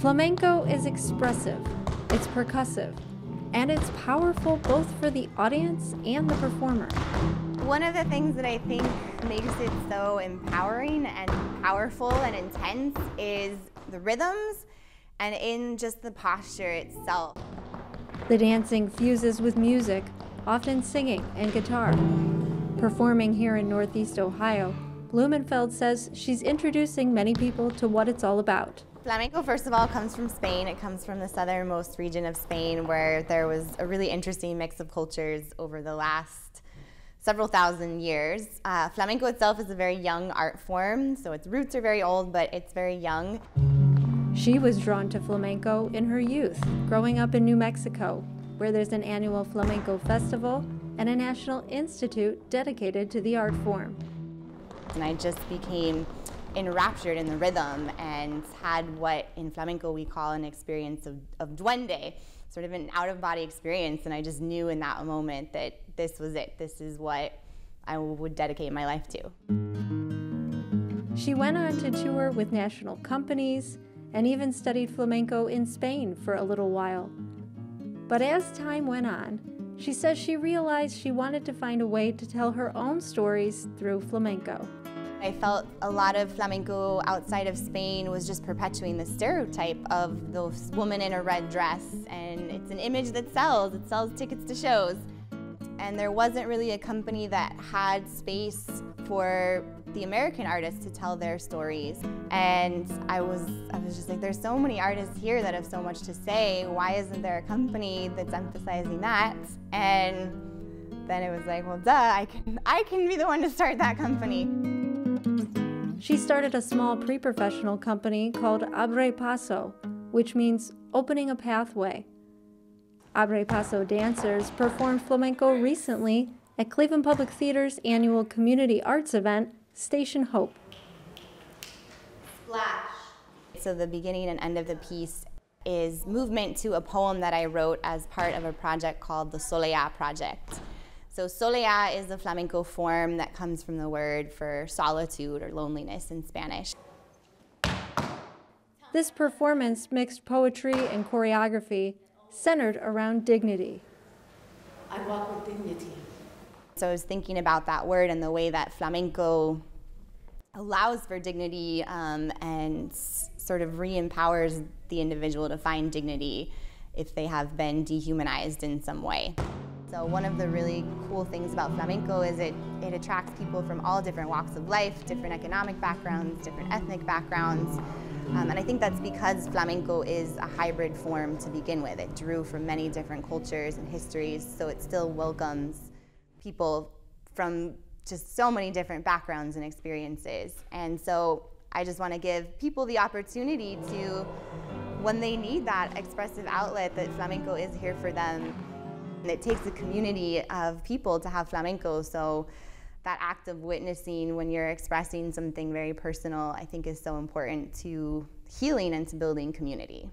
Flamenco is expressive, it's percussive, and it's powerful both for the audience and the performer. One of the things that I think makes it so empowering and powerful and intense is the rhythms and in just the posture itself. The dancing fuses with music, often singing and guitar. Performing here in Northeast Ohio, Blumenfeld says she's introducing many people to what it's all about. Flamenco, first of all, comes from Spain. It comes from the southernmost region of Spain, where there was a really interesting mix of cultures over the last several thousand years. Flamenco itself is a very young art form, so its roots are very old, but it's very young. She was drawn to flamenco in her youth, growing up in New Mexico, where there's an annual flamenco festival and a national institute dedicated to the art form. And I just became enraptured in the rhythm and had what in flamenco we call an experience of duende, sort of an out-of-body experience, and I just knew in that moment that this was it. This is what I would dedicate my life to. She went on to tour with national companies and even studied flamenco in Spain for a little while. But as time went on, she says she realized she wanted to find a way to tell her own stories through flamenco. I felt a lot of flamenco outside of Spain was just perpetuating the stereotype of the woman in a red dress, and it's an image that sells. It sells tickets to shows. And there wasn't really a company that had space for the American artists to tell their stories. And I was just like, there's so many artists here that have so much to say. Why isn't there a company that's emphasizing that? And then it was like, well, duh, I can be the one to start that company. She started a small pre-professional company called Abrepaso, which means opening a pathway. Abrepaso dancers performed flamenco recently at Cleveland Public Theater's annual community arts event, Station Hope. Splash. So the beginning and end of the piece is movement to a poem that I wrote as part of a project called the Soleá Project. So soleá is a flamenco form that comes from the word for solitude or loneliness in Spanish. This performance mixed poetry and choreography centered around dignity. I walk with dignity. So I was thinking about that word and the way that flamenco allows for dignity and sort of re-empowers the individual to find dignity if they have been dehumanized in some way. So one of the really cool things about flamenco is it attracts people from all different walks of life, different economic backgrounds, different ethnic backgrounds. And I think that's because flamenco is a hybrid form to begin with. It drew from many different cultures and histories, so it still welcomes people from just so many different backgrounds and experiences. And so I just want to give people the opportunity to, when they need that expressive outlet, that flamenco is here for them. And it takes a community of people to have flamenco, so that act of witnessing when you're expressing something very personal, I think is so important to healing and to building community.